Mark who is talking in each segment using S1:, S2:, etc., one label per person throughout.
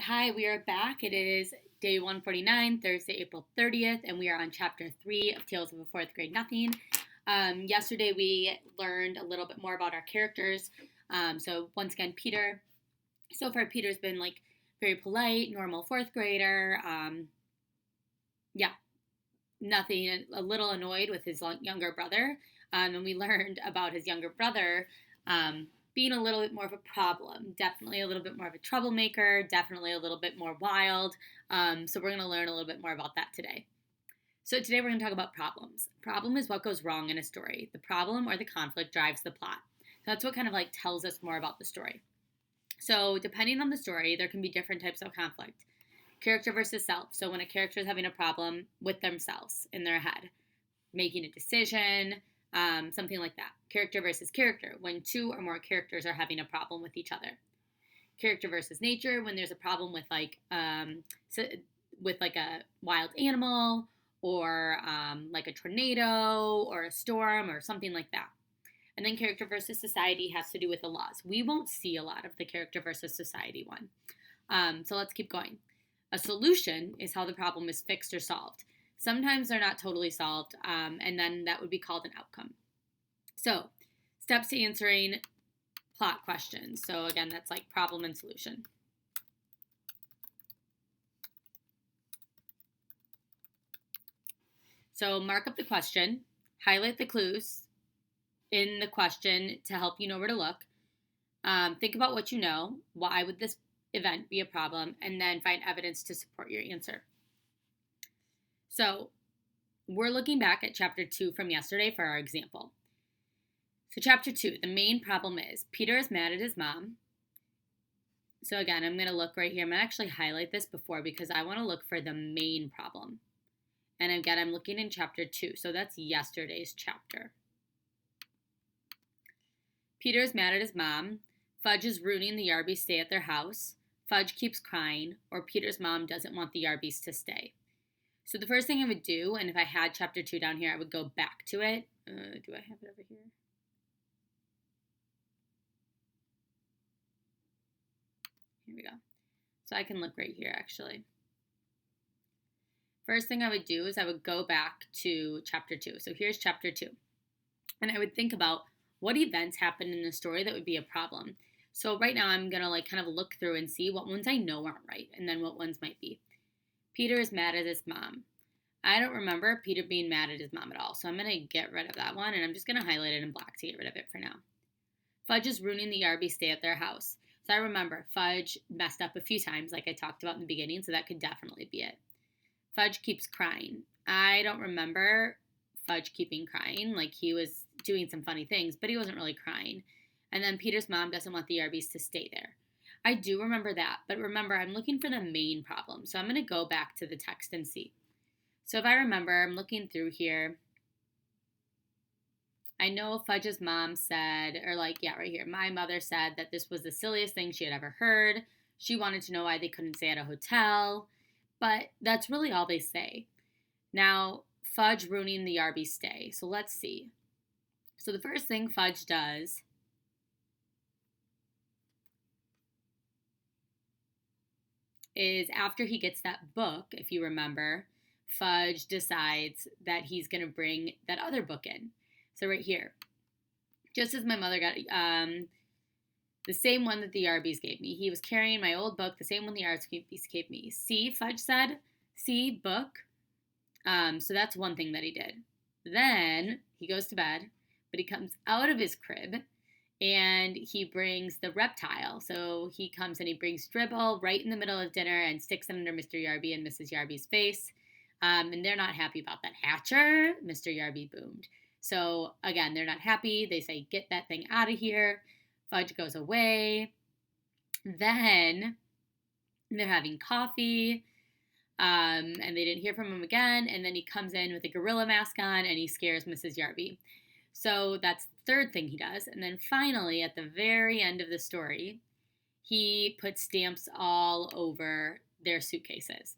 S1: Hi, we are back. It is day 149, Thursday, April 30th, and we are on chapter 3 of Tales of a Fourth Grade Nothing. Yesterday, we learned a little bit more about our characters. So, once again, Peter. So far, Peter's been very polite, normal fourth grader. Yeah, nothing, a little annoyed with his younger brother. And we learned about his younger brother being a little bit more of a problem, definitely a little bit more of a troublemaker, definitely a little bit more wild. So we're going to learn a little bit more about that today. So today we're going to talk about problems. Problem is what goes wrong in a story. The problem or the conflict drives the plot. So that's what kind of tells us more about the story. So depending on the story, there can be different types of conflict. Character versus self. So when a character is having a problem with themselves in their head, making a decision, something like that. Character versus character, when two or more characters are having a problem with each other. Character versus nature, when there's a problem with a wild animal or like a tornado or a storm or something like that. And then character versus society has to do with the laws. We won't see a lot of the character versus society one. So let's keep going. A solution is how the problem is fixed or solved. Sometimes they're not totally solved, and then that would be called an outcome. So, steps to answering plot questions. So again, that's like problem and solution. So mark up the question, highlight the clues in the question to help you know where to look. Think about what you know. Why would this event be a problem? And then find evidence to support your answer. So we're looking back at chapter 2 from yesterday for our example. So chapter 2, the main problem is Peter is mad at his mom. So again, I'm going to look right here. I'm going to actually highlight this before because I want to look for the main problem. And again, I'm looking in chapter 2. So that's yesterday's chapter. Peter is mad at his mom. Fudge is ruining the Yarbys' stay at their house. Fudge keeps crying, or Peter's mom doesn't want the Yarbys to stay. So the first thing I would do, and if I had chapter 2 down here, I would go back to it. Do I have it over here? Here we go. So I can look right here, actually. First thing I would do is I would go back to chapter 2. So here's chapter 2. And I would think about what events happened in the story that would be a problem. So right now I'm going to kind of look through and see what ones I know aren't right and then what ones might be. Peter is mad at his mom. I don't remember Peter being mad at his mom at all, so I'm going to get rid of that one, and I'm just going to highlight it in black to get rid of it for now. Fudge is ruining the Yarbys' stay at their house. So I remember Fudge messed up a few times, like I talked about in the beginning, so that could definitely be it. Fudge keeps crying. I don't remember Fudge keeping crying. He was doing some funny things, but he wasn't really crying. And then Peter's mom doesn't want the Yarbys to stay there. I do remember that, but remember, I'm looking for the main problem. So I'm going to go back to the text and see. So if I remember, I'm looking through here. I know Fudge's mom said, right here, my mother said that this was the silliest thing she had ever heard. She wanted to know why they couldn't stay at a hotel, but that's really all they say. Now, Fudge ruining the Yarbys' stay. So let's see. So the first thing Fudge does is after he gets that book, if you remember, Fudge decides that he's going to bring that other book in. So right here, just as my mother got the same one that the Yarbys gave me. He was carrying my old book, the same one the Yarbys gave me. See, Fudge said, see, book. So that's one thing that he did. Then he goes to bed, but he comes out of his crib and he brings the reptile. So he comes and he brings Dribble right in the middle of dinner and sticks it under Mr. Yarby and Mrs. Yarby's face. And they're not happy about that. Hatcher, Mr. Yarby boomed. So again, they're not happy. They say, get that thing out of here. Fudge goes away. Then they're having coffee. And they didn't hear from him again. And then he comes in with a gorilla mask on and he scares Mrs. Yarby. So that's the third thing he does. And then finally, at the very end of the story, he puts stamps all over their suitcases.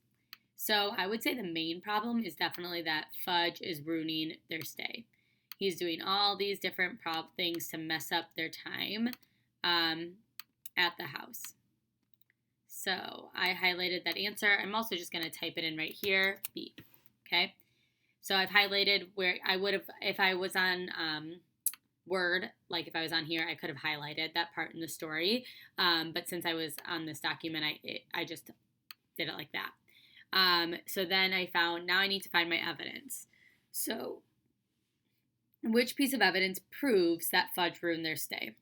S1: So I would say the main problem is definitely that Fudge is ruining their stay. He's doing all these different things to mess up their time at the house. So I highlighted that answer. I'm also just going to type it in right here, B. Okay. So I've highlighted where I would have, if I was on Word, like if I was on here, I could have highlighted that part in the story. But since I was on this document, I just did it like that. So then I found, now I need to find my evidence. So which piece of evidence proves that Fudge ruined their stay?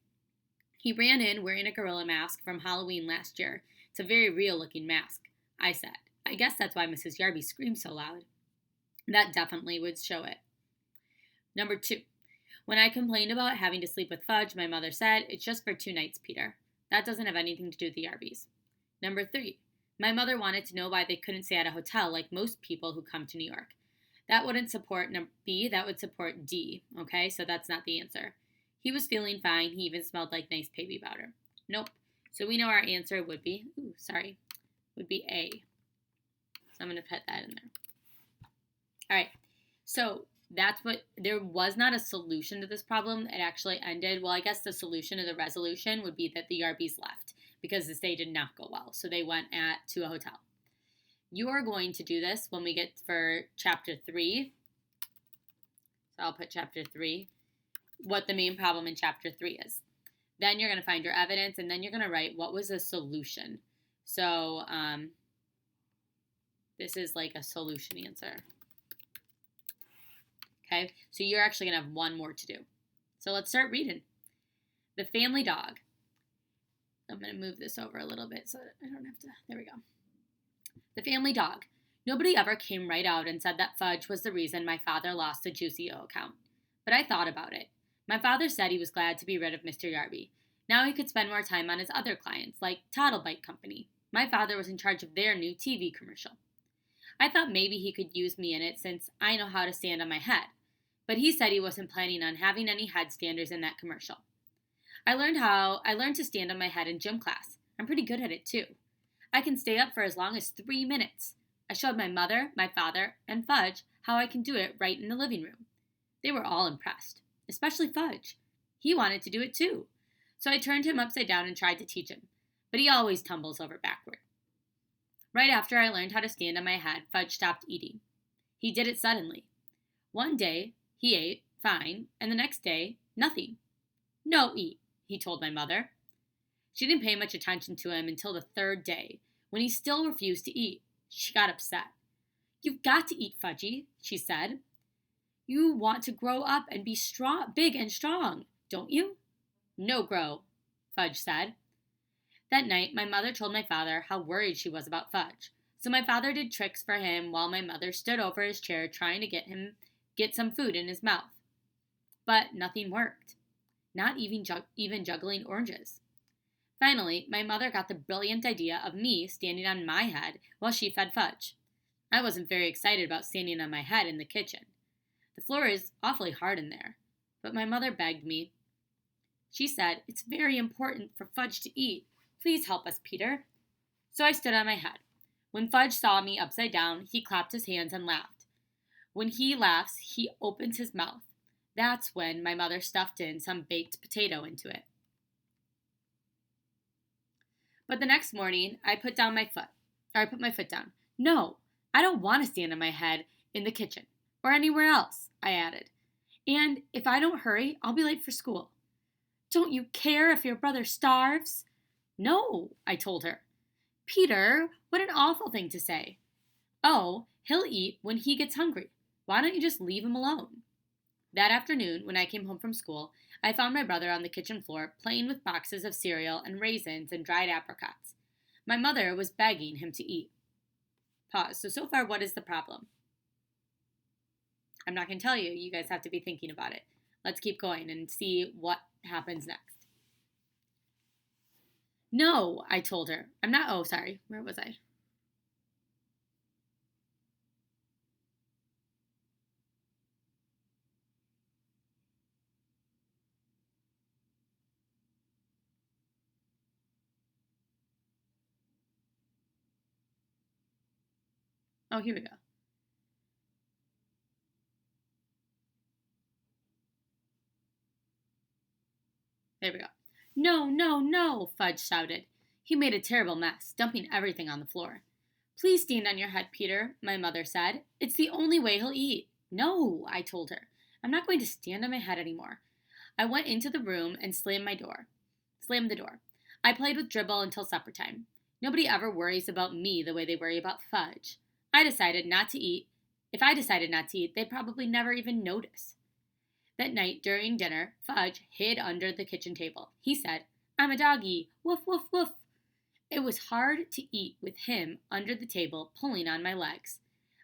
S1: He ran in wearing a gorilla mask from Halloween last year. It's a very real looking mask, I said. I guess that's why Mrs. Yarby screamed so loud. That definitely would show it. Number 2. When I complained about having to sleep with Fudge, my mother said, "It's just for 2 nights, Peter. That doesn't have anything to do with the Yarbys." Number 3. My mother wanted to know why they couldn't stay at a hotel like most people who come to New York. That wouldn't support B, that would support D. Okay, so that's not the answer. He was feeling fine. He even smelled like nice baby powder. Nope. So we know our answer would be, would be A. So I'm going to put that in there. All right. So that's what, there was not a solution to this problem. It actually ended, well, I guess the solution to the resolution would be that the Yarbys left because the stay did not go well. So they went to a hotel. You are going to do this when we get for chapter 3. So I'll put chapter 3. What the main problem in chapter 3 is. Then you're going to find your evidence, and then you're going to write what was the solution. So this is like a solution answer. Okay, so you're actually going to have one more to do. So let's start reading. The family dog. I'm going to move this over a little bit so that I don't have to, there we go. The family dog. Nobody ever came right out and said that Fudge was the reason my father lost the Juicy-O account. But I thought about it. My father said he was glad to be rid of Mr. Yarby. Now he could spend more time on his other clients, like Toddlebite Company. My father was in charge of their new TV commercial. I thought maybe he could use me in it since I know how to stand on my head. But he said he wasn't planning on having any headstanders in that commercial. I learned to stand on my head in gym class. I'm pretty good at it too. I can stay up for as long as 3 minutes. I showed my mother, my father, and Fudge how I can do it right in the living room. They were all impressed, especially Fudge. He wanted to do it too. So I turned him upside down and tried to teach him, but he always tumbles over backward. Right after I learned how to stand on my head, Fudge stopped eating. He did it suddenly. One day, he ate, fine, and the next day, nothing. "No eat," he told my mother. She didn't pay much attention to him until the 3rd day, when he still refused to eat. She got upset. "You've got to eat, Fudgy," she said. "You want to grow up and be strong, big and strong, don't you?" "No grow," Fudge said. That night, my mother told my father how worried she was about Fudge. So my father did tricks for him while my mother stood over his chair trying to get some food in his mouth. But nothing worked. Not even juggling oranges. Finally, my mother got the brilliant idea of me standing on my head while she fed Fudge. I wasn't very excited about standing on my head in the kitchen. The floor is awfully hard in there. But my mother begged me. She said, "It's very important for Fudge to eat. Please help us, Peter." So I stood on my head. When Fudge saw me upside down, he clapped his hands and laughed. When he laughs, he opens his mouth. That's when my mother stuffed in some baked potato into it. But the next morning, I put my foot down. "No, I don't want to stand on my head in the kitchen or anywhere else," I added. "And if I don't hurry, I'll be late for school." "Don't you care if your brother starves?" "No," I told her. "Peter, what an awful thing to say." "Oh, he'll eat when he gets hungry. Why don't you just leave him alone?" That afternoon, when I came home from school, I found my brother on the kitchen floor playing with boxes of cereal and raisins and dried apricots. My mother was begging him to eat. Pause. So far, what is the problem? I'm not going to tell you. You guys have to be thinking about it. Let's keep going and see what happens next. "No," I told her. Where was I? Oh, here we go. There we go. "No, no, no," Fudge shouted. He made a terrible mess, dumping everything on the floor. Please stand on your head, Peter, my mother said. It's the only way he'll eat. No, I told her. I'm not going to stand on my head anymore. I went into the room and slammed the door. I played with Dribble until supper time. Nobody ever worries about me the way they worry about Fudge. If I decided not to eat, they'd probably never even notice. That night during dinner, Fudge hid under the kitchen table. He said, I'm a doggy. Woof, woof, woof. It was hard to eat with him under the table pulling on my legs.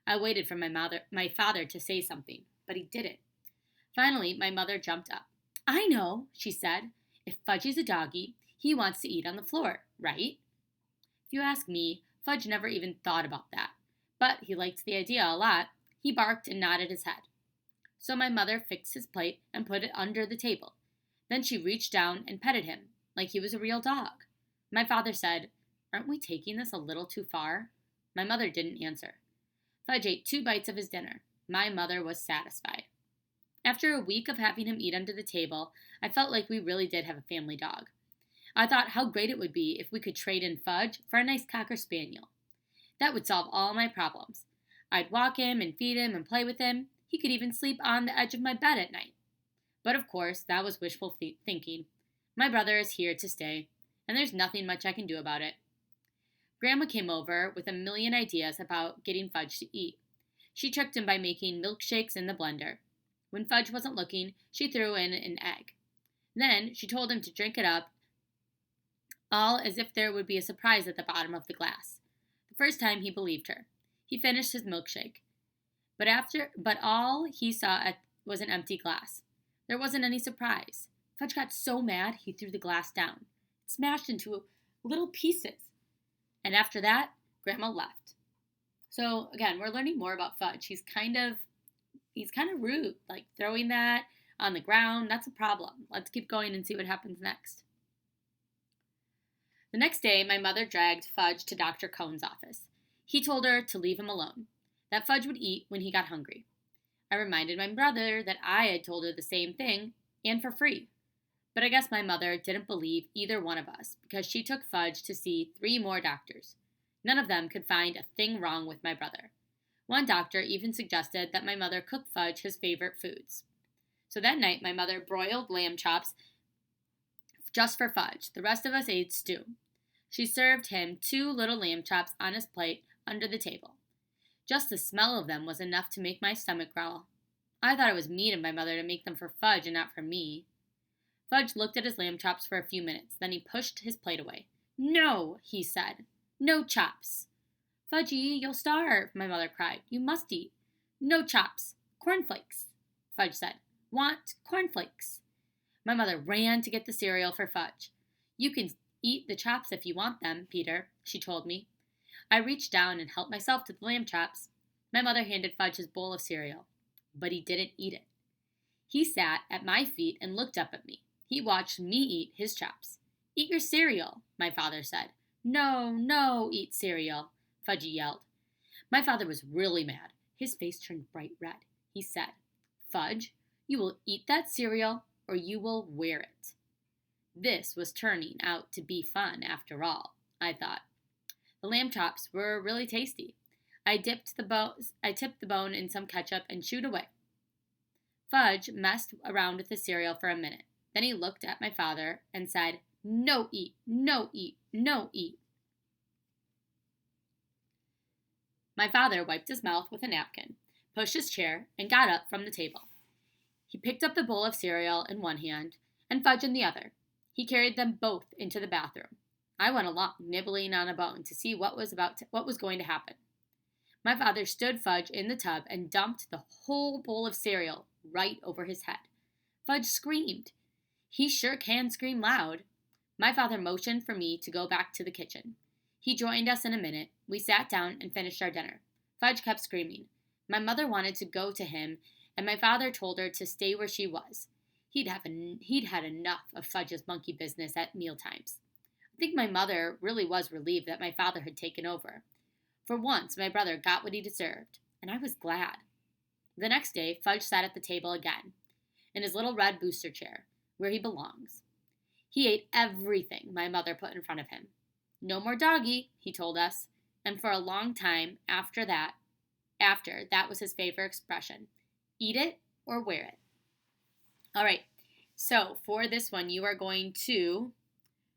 S1: I waited for my father to say something, but he didn't. Finally, my mother jumped up. I know, she said. If Fudgy's a doggy, he wants to eat on the floor, right? If you ask me, Fudge never even thought about that. But he liked the idea a lot. He barked and nodded his head. So my mother fixed his plate and put it under the table. Then she reached down and petted him, like he was a real dog. My father said, Aren't we taking this a little too far? My mother didn't answer. Fudge ate 2 bites of his dinner. My mother was satisfied. After a week of having him eat under the table, I felt like we really did have a family dog. I thought how great it would be if we could trade in Fudge for a nice Cocker Spaniel. That would solve all my problems. I'd walk him and feed him and play with him. He could even sleep on the edge of my bed at night. But of course, that was wishful thinking. My brother is here to stay, and there's nothing much I can do about it. Grandma came over with a million ideas about getting Fudge to eat. She tricked him by making milkshakes in the blender. When Fudge wasn't looking, she threw in an egg. Then she told him to drink it up, all as if there would be a surprise at the bottom of the glass. The first time he believed her. He finished his milkshake. But all he saw was an empty glass. There wasn't any surprise. Fudge got so mad he threw the glass down. It smashed into little pieces. And after that, Grandma left. So again, we're learning more about Fudge. He's kind of rude, like throwing that on the ground. That's a problem. Let's keep going and see what happens next. The next day, my mother dragged Fudge to Dr. Cohn's office. He told her to leave him alone, that Fudge would eat when he got hungry. I reminded my brother that I had told her the same thing, and for free. But I guess my mother didn't believe either one of us, because she took Fudge to see 3 more doctors. None of them could find a thing wrong with my brother. One doctor even suggested that my mother cook Fudge his favorite foods. So that night, my mother broiled lamb chops just for Fudge. The rest of us ate stew. She served him 2 little lamb chops on his plate under the table. Just the smell of them was enough to make my stomach growl. I thought it was mean of my mother to make them for Fudge and not for me. Fudge looked at his lamb chops for a few minutes, then he pushed his plate away. No, he said. No chops. Fudgy, you'll starve, my mother cried. You must eat. No chops. Cornflakes, Fudge said. Want cornflakes. My mother ran to get the cereal for Fudge. You can eat the chops if you want them, Peter, she told me. I reached down and helped myself to the lamb chops. My mother handed Fudge his bowl of cereal, but he didn't eat it. He sat at my feet and looked up at me. He watched me eat his chops. Eat your cereal, my father said. No, eat cereal, Fudgy yelled. My father was really mad. His face turned bright red. He said, Fudge, you will eat that cereal or you will wear it. This was turning out to be fun after all, I thought. The lamb chops were really tasty. I tipped the bone in some ketchup and chewed away. Fudge messed around with the cereal for a minute. Then he looked at my father and said, No eat, no eat, no eat. My father wiped his mouth with a napkin, pushed his chair, and got up from the table. He picked up the bowl of cereal in one hand and Fudge in the other. He carried them both into the bathroom. I went along, nibbling on a bone to see what was going to happen. My father stood Fudge in the tub and dumped the whole bowl of cereal right over his head. Fudge screamed. He sure can scream loud. My father motioned for me to go back to the kitchen. He joined us in a minute. We sat down and finished our dinner. Fudge kept screaming. My mother wanted to go to him, and my father told her to stay where she was. He'd had enough of Fudge's monkey business at mealtimes. I think my mother really was relieved that my father had taken over. For once, my brother got what he deserved, and I was glad. The next day, Fudge sat at the table again, in his little red booster chair, where he belongs. He ate everything my mother put in front of him. No more doggy, he told us. And for a long time after that was his favorite expression. Eat it or wear it. All right. So for this one, you are going to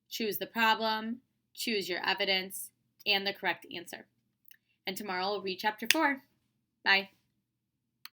S1: choose the problem, choose your evidence, and the correct answer. And tomorrow we'll read chapter 4. Bye.